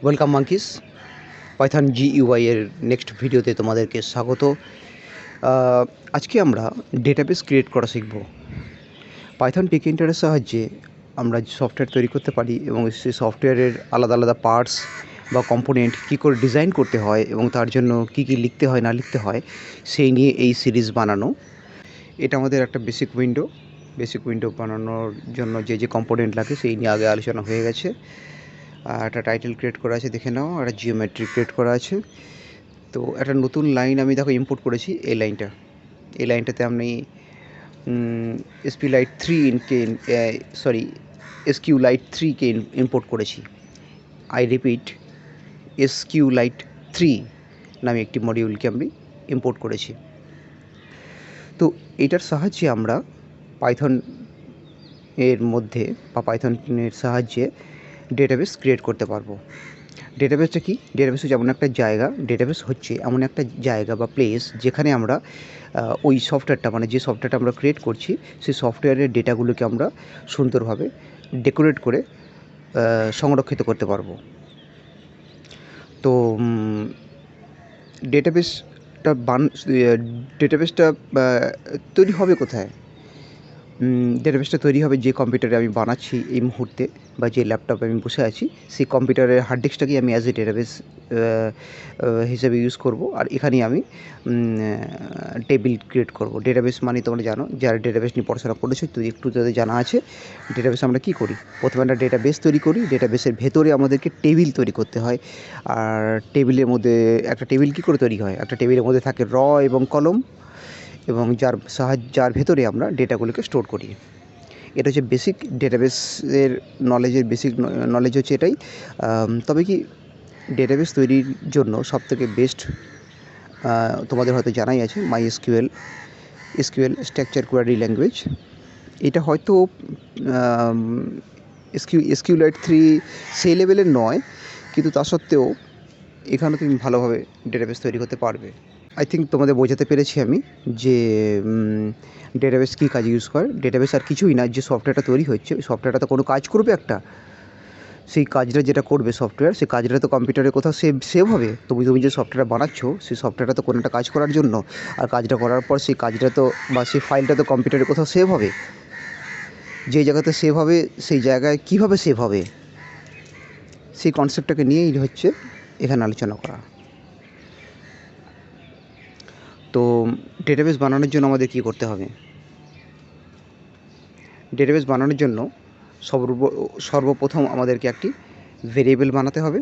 Welcome monkeys. Python GUI এর next ভিডিওতে তোমাদেরকে স্বাগত। আজকে আমরা ডেটাবেস ক্রিয়েট করা শিখব। পাইথন টেকইন্টারের সাহায্যে আমরা সফটওয়্যার তৈরি করতে পারি এবং সেই সফটওয়্যারের আলাদা আলাদা পার্টস বা কম্পোনেন্ট কী করে ডিজাইন করতে হয় এবং তার জন্য কী কী লিখতে হয় না লিখতে হয় সেই নিয়ে এই সিরিজ বানানো। এটা আমাদের একটা বেসিক উইন্ডো বানানোর জন্য যে কম্পোনেন্ট লাগে সেই নিয়ে আগে আলোচনা হয়ে গেছে। একটা টাইটেল ক্রিয়েট করা আছে, দেখে নাও। একটা জিওমেট্রি ক্রিয়েট করা আছে। তো একটা নতুন লাইন আমি দেখো ইম্পোর্ট করেছি। এই লাইনটাতে আমি SQLite 3কে ইম্পোর্ট করেছি। আই রিপিট, SQLite 3 নামে একটি মডিউলকে আমি ইম্পোর্ট করেছি। তো এটার সাহায্যে আমরা পাইথন এর মধ্যে বা পাইথনের সাহায্যে ডেটাবেস ক্রিয়েট করতে পারবো। ডেটাবেসটা কি? ডেটাবেস হচ্ছে এমন একটা জায়গা, ডেটাবেস হচ্ছে এমন একটা জায়গা বা প্লেস যেখানে আমরা ওই সফটওয়্যারটা, মানে যে সফটওয়্যারটা আমরা ক্রিয়েট করছি সেই সফটওয়্যারের ডেটাগুলোকে আমরা সুন্দরভাবে ডেকোরেট করে সংরক্ষিত করতে পারবো। তো ডেটাবেসটা তৈরি হবে কোথায়? ডেটাবেসটা তৈরি হবে যে কম্পিউটারে আমি বানাচ্ছি এই মুহূর্তে, বা যে ল্যাপটপে আমি বসে আছি সেই কম্পিউটারের হার্ড ডিস্কটাকেই আমি অ্যাজ এ ডেটাবেস হিসেবে ইউজ করব। আর এখানেই আমি টেবিল ক্রিয়েট করব। ডেটাবেস মানে তোমরা জানো, যারা ডেটাবেস নিয়ে পড়াশোনা করেছো তো একটু তাদের জানা আছে। ডেটাবেস আমরা কী করি? প্রথমে একটা ডেটাবেস তৈরি করি। ডেটাবেসের ভেতরে আমাদেরকে টেবিল তৈরি করতে হয়। আর টেবিলের মধ্যে একটা টেবিল কী করে তৈরি হয়? একটা টেবিলের মধ্যে থাকে র এবং কলম, এবং যার ভেতরে আমরা ডেটাগুলোকে স্টোর করি। এটা হচ্ছে বেসিক ডেটাবেসের বেসিক নলেজ হচ্ছে এটাই। তবে কি, ডেটাবেস তৈরির জন্য সবথেকে বেস্ট তোমাদের হয়তো জানাই আছে MySQL স্ট্রাকচার কোয়ারি ল্যাঙ্গুয়েজ। এটা হয়তো SQLite 3 সেই লেভেলের নয়, কিন্তু তা সত্ত্বেও এখানে তুমি ভালোভাবে ডেটাবেস তৈরি করতে পারবে। আই থিঙ্ক তোমাদের বোঝাতে পেরেছি আমি যে ডেটাবেস কী কাজে ইউজ করে। ডেটাবেস আর কিছুই না, যে সফটওয়্যারটা তৈরি হচ্ছে ওই সফটওয়্যারটা তো কোনো কাজ করবে একটা। সেই কাজটা যেটা করবে সফটওয়্যার, সেই কাজটা তো কম্পিউটারে কোথাও সেভ হবে। তুমি যে সফটওয়্যারটা বানাচ্ছ সেই সফটওয়্যারটা তো কোনো একটা কাজ করার জন্য, আর কাজটা করার পর সেই কাজটা তো বা সেই ফাইলটা তো কম্পিউটারে কোথাও সেভ হবে। যে জায়গাতে সেভ হবে সেই জায়গায় কীভাবে সেভ হবে সেই কনসেপ্টটাকে নিয়েই হচ্ছে এখানে আলোচনা করা। তো ডেটাবেস বানানোর জন্য আমাদের কী করতে হবে? ডেটাবেস বানানোর জন্য সর্বপ্রথম আমাদেরকে একটি ভেরিয়েবল বানাতে হবে।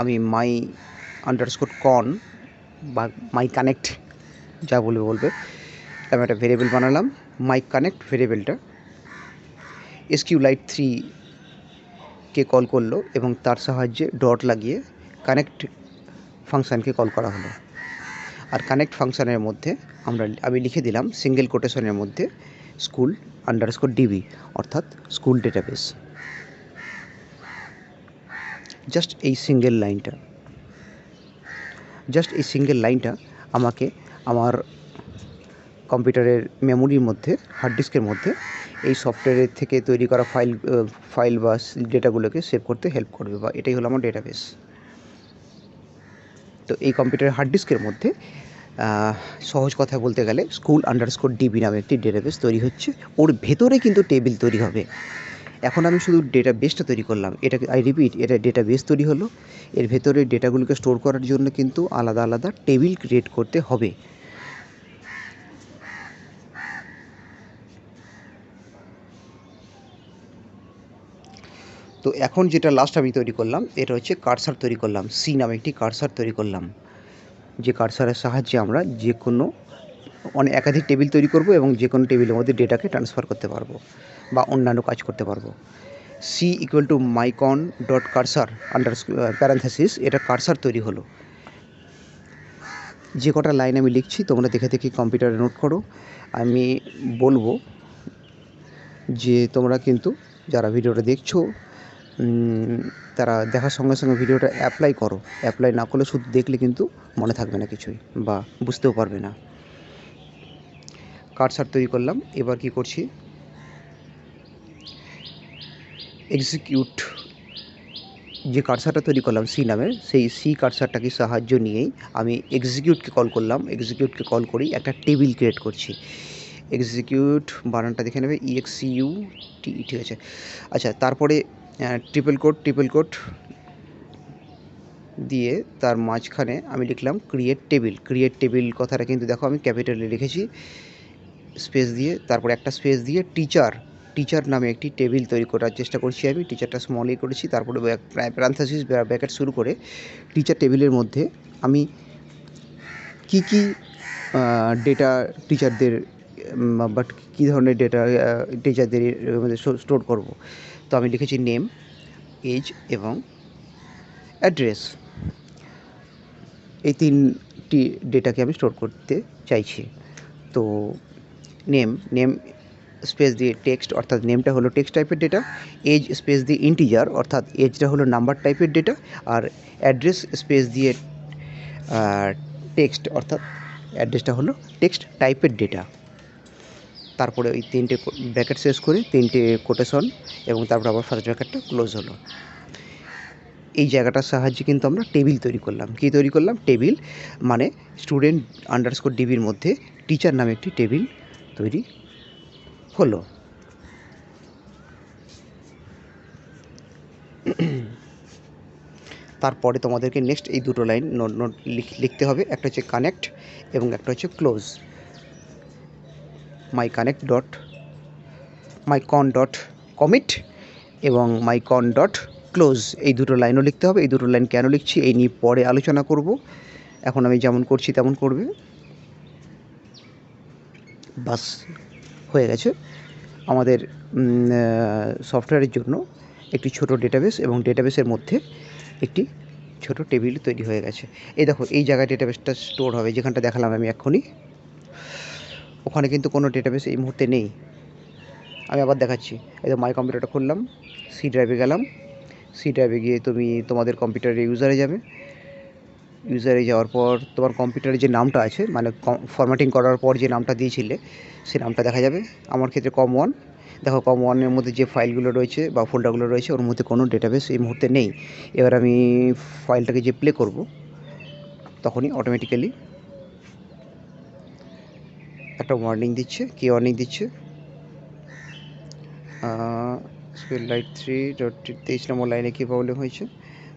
আমি my_con বা my_connect যা বলবে আমি একটা ভেরিয়েবল বানালাম। my_connect ভেরিয়েবলটা SQLite 3কে কল করলো এবং তার সাহায্যে ডট লাগিয়ে কানেক্ট ফাংশানকে কল করা হলো। আর কানেক্ট ফাংশানের মধ্যে আমি লিখে দিলাম সিঙ্গেল কোটেশনের মধ্যে school_db, অর্থাৎ স্কুল ডেটাবেস। জাস্ট এই সিঙ্গেল লাইনটা আমাকে আমার কম্পিউটারের মেমোরির মধ্যে, হার্ড ডিস্কের মধ্যে এই সফটওয়্যারের থেকে তৈরি করা ফাইল বা ডেটাগুলোকে সেভ করতে হেল্প করবে, বা এটাই হলো আমার ডেটাবেস। তো এই কম্পিউটারের হার্ড ডিস্কের মধ্যে সহজ কথা বলতে গেলে school_db নামে একটি ডেটাবেস তৈরি হচ্ছে। ওর ভেতরে কিন্তু টেবিল তৈরি হবে। এখন আমি শুধু ডেটাবেসটা তৈরি করলাম, এটাকে আই রিপিট, এটা ডেটাবেস তৈরি হলো। এর ভেতরে ডেটাগুলোকে স্টোর করার জন্য কিন্তু আলাদা আলাদা টেবিল ক্রিয়েট করতে হবে। তো এখন যেটা লাস্ট আমি তৈরি করলাম, এটা হচ্ছে কার্সার তৈরি করলাম। সি নামে একটি কার্সার তৈরি করলাম, যে কার্সারের সাহায্যে আমরা যে কোনো একাধিক টেবিল তৈরি করব এবং যে কোনো টেবিলের মধ্যে ডেটাকে ট্রান্সফার করতে পারবো বা অন্যান্য কাজ করতে পারবো। c=mycon.cursor প্যারেনথেসিস, এটা কার্সার তৈরি হলো। যে কটা লাইন আমি লিখছি তোমরা দেখে কম্পিউটারে নোট করো। আমি বলবো যে তোমরা কিন্তু যারা ভিডিওটা দেখছো তারা দেখার সঙ্গে সঙ্গে ভিডিওটা অ্যাপ্লাই না করলে শুধু দেখলে কিন্তু মনে থাকবে না কিছুই, বা বুঝতেও পারবে না। কার্সার তৈরি করলাম। এবার কি করছি, এক্সিকিউট যে কার্সারটা তৈরি করলাম সি নামের, সেই সি কার্সারটাকে সাহায্য নিয়েই আমি এক্সিকিউটকে কল করলাম। এক্সিকিউটকে কল করেই একটা টেবিল ক্রিয়েট করছি। এক্সিকিউট বানানটা দেখে নেবে, EXCUT, ঠিক আছে। আচ্ছা, তারপরে ট্রিপল কোট দিয়ে তার মাঝখানে আমি লিখলাম ক্রিয়েট টেবিল। ক্রিয়েট টেবিল কথাটা কিন্তু দেখো আমি ক্যাপিটালে লিখেছি, স্পেস দিয়ে, তারপর একটা স্পেস দিয়ে টিচার নামে একটি টেবিল তৈরি করার চেষ্টা করছি আমি। টিচারটা স্মলই করেছি, তারপরে প্যারান্থাসিস ব্র্যাকেট শুরু করে টিচার টেবিলের মধ্যে আমি কি ডেটা টিচারদের বাট কী ধরনের ডেটা টিচারদের মধ্যে স্টোর করব। তো আমি লিখেছি নেম, এজ এবং অ্যাড্রেস। এই তিনটি ডেটাকে আমি স্টোর করতে চাইছি। তো নেম স্পেস দিয়ে টেক্সট, অর্থাৎ নেমটা হলো টেক্সট টাইপের ডেটা। এজ স্পেস দিয়ে ইন্টিজার, অর্থাৎ এজটা হলো নাম্বার টাইপের ডেটা। আর অ্যাড্রেস স্পেস দিয়ে টেক্সট, অর্থাৎ অ্যাড্রেসটা হলো টেক্সট টাইপের ডেটা। তারপরে ওই তিনটে ব্র্যাকেট শেষ করে তিনটে কোটেশন এবং তারপর আবার ফার্স্ট ব্র্যাকেটটা ক্লোজ হলো। এই জায়গাটার সাহায্যে কিন্তু আমরা টেবিল তৈরি করলাম। কী তৈরি করলাম? টেবিল, মানে স্টুডেন্ট আন্ডারস্কোর ডিবির মধ্যে টিচার নামে একটি টেবিল তৈরি হলো। তারপরে তোমাদেরকে নেক্সট এই দুটো লাইন নোট লিখতে হবে। একটা হচ্ছে কানেক্ট এবং একটা হচ্ছে ক্লোজ। মাইকন ডট কমিট এবং মাইকন ডট ক্লোজ, এই দুটো লাইনও লিখতে হবে। এই দুটো লাইন কেন লিখছি এই নিয়ে পরে আলোচনা করব। এখন আমি যেমন করছি তেমন করবে। বাস, হয়ে গেছে আমাদের সফটওয়্যারের জন্য একটি ছোট ডেটাবেস, এবং ডেটাবেসের মধ্যে একটি ছোট টেবিল তৈরি হয়ে গেছে। এই দেখো, এই জায়গায় ডেটাবেসটা স্টোর হবে, যেখানটা দেখালাম আমি এক্ষুনি। ওখানে কিন্তু কোনো ডেটাবেস এই মুহূর্তে নেই। আমি আবার দেখাচ্ছি। এই তো মাই কম্পিউটারটা খুললাম, সি ড্রাইভে গেলাম। সি ড্রাইভে গিয়ে তুমি তোমাদের কম্পিউটারের ইউজারে যাবে। ইউজারে যাওয়ার পর তোমার কম্পিউটারে যে নামটা আছে, মানে ফরম্যাটিং করার পর যে নামটা দিয়েছিলে সেই নামটা দেখা যাবে। আমার ক্ষেত্রে com1। দেখো com1-এর মধ্যে যে ফাইলগুলো রয়েছে বা ফোল্ডারগুলো রয়েছে ওর মধ্যে কোনো ডেটাবেস এই মুহূর্তে নেই। এবার আমি ফাইলটাকে যে প্লে করব তখনই অটোমেটিক্যালি একটা ওয়ার্নিং দিচ্ছে। কী ওয়ার্নিং দিচ্ছে? SQLite 3.23 নম্বর লাইনে কী প্রবলেম হয়েছে?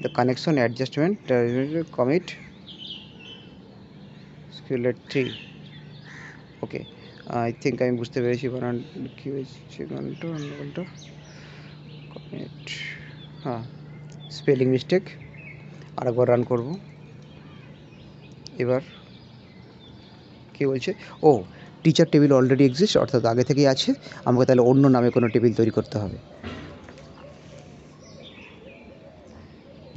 The connection adjustment commit SQLite 3। Okay, I think আমি বুঝতে পেরেছি বানান কী হয়েছে। ঘন্টা কমিট, হ্যাঁ, স্পেলিং মিস্টেক। আরেকবার রান করব। এবার কী বলছে? ও, টিচার টেবিল অলরেডি এক্সিস্ট, অর্থাৎ আগে থেকেই আছে। আমাকে তাহলে অন্য নামে কোনো টেবিল তৈরি করতে হবে।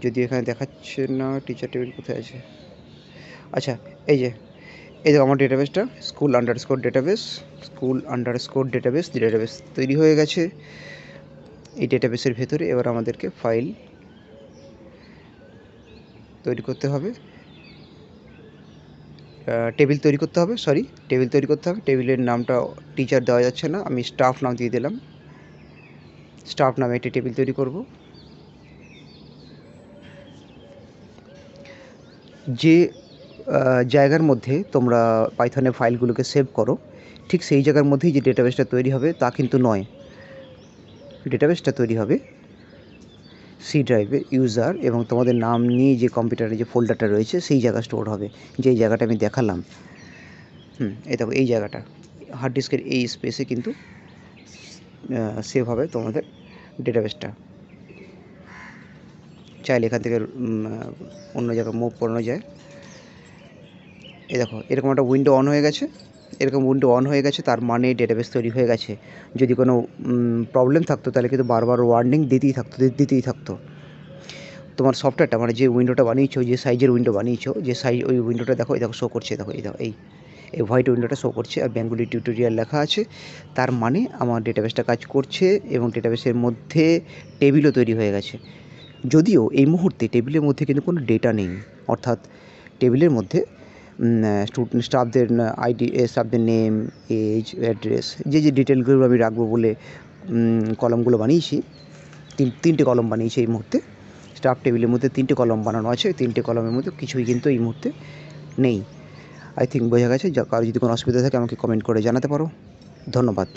যদি এখানে দেখাচ্ছে না টিচার টেবিল কোথায় আছে। আচ্ছা, এই দেখো আমার ডেটাবেসটা স্কুল আন্ডারস্কোর ডেটাবেস তৈরি হয়ে গেছে। এই ডেটাবেসের ভেতরে এবার আমাদেরকে ফাইল তৈরি করতে হবে, টেবিল তৈরি করতে হবে। টেবিলের নামটা টিচার দেওয়া যাচ্ছে না, আমি স্টাফ নাম দিয়ে দিলাম। স্টাফ নামে একটি টেবিল তৈরি করব। যে জায়গার মধ্যে তোমরা পাইথনে ফাইলগুলোকে সেভ করো, ঠিক সেই জায়গার মধ্যেই যে ডেটাবেসটা তৈরি হবে তা কিন্তু নয়। ডেটাবেসটা তৈরি হবে সি ড্রাইভে ইউজার এবং তোমাদের নাম নিয়ে যে কম্পিউটারে যে ফোল্ডারটা রয়েছে সেই জায়গা স্টোর হবে, যেই জায়গাটা আমি দেখালাম। এই দেখো, এই জায়গাটা হার্ড ডিস্কের এই স্পেসে কিন্তু সেভ হবে তোমাদের ডেটাবেসটা। চাইলে এখান থেকে অন্য জায়গায় মুভ করানো যায়। এই দেখো, এরকম একটা উইন্ডো অন হয়ে গেছে, তার মানে ডেটাবেস তৈরি হয়ে গেছে। যদি কোনো প্রবলেম থাকতো তাহলে কিন্তু বারবার ওয়ার্নিং দিতেই থাকতো। তোমার সফটওয়্যারটা, মানে যে উইন্ডোটা বানিয়েছো, যে সাইজের উইন্ডো বানিয়েছো, যে সাইজ, ওই উইন্ডোটা দেখো, এই দেখো শো করছে। দেখো, এই হোয়াইট উইন্ডোটা শো করছে আর বেঙ্গলি টিউটোরিয়াল লেখা আছে। তার মানে আমার ডেটাবেসটা কাজ করছে এবং ডেটাবেসের মধ্যে টেবিলও তৈরি হয়ে গেছে। যদিও এই মুহূর্তে টেবিলের মধ্যে কিন্তু কোনো ডেটা নেই, অর্থাৎ টেবিলের মধ্যে স্টাফদের আইডি, স্টাফদের নেম, এজ, অ্যাড্রেস, যে ডিটেলগুলো আমি রাখবো বলে কলমগুলো বানিয়েছি, তিনটে কলম বানিয়েছি এই মুহূর্তে, স্টাফ টেবিলের মধ্যে 3টে কলাম বানানো আছে, ওই 3টে কলামের মধ্যে কিছুই কিন্তু এই মুহূর্তে নেই। আই থিঙ্ক বোঝা গেছে। কারো যদি কোনো অসুবিধা থাকে আমাকে কমেন্ট করে জানাতে পারো। ধন্যবাদ।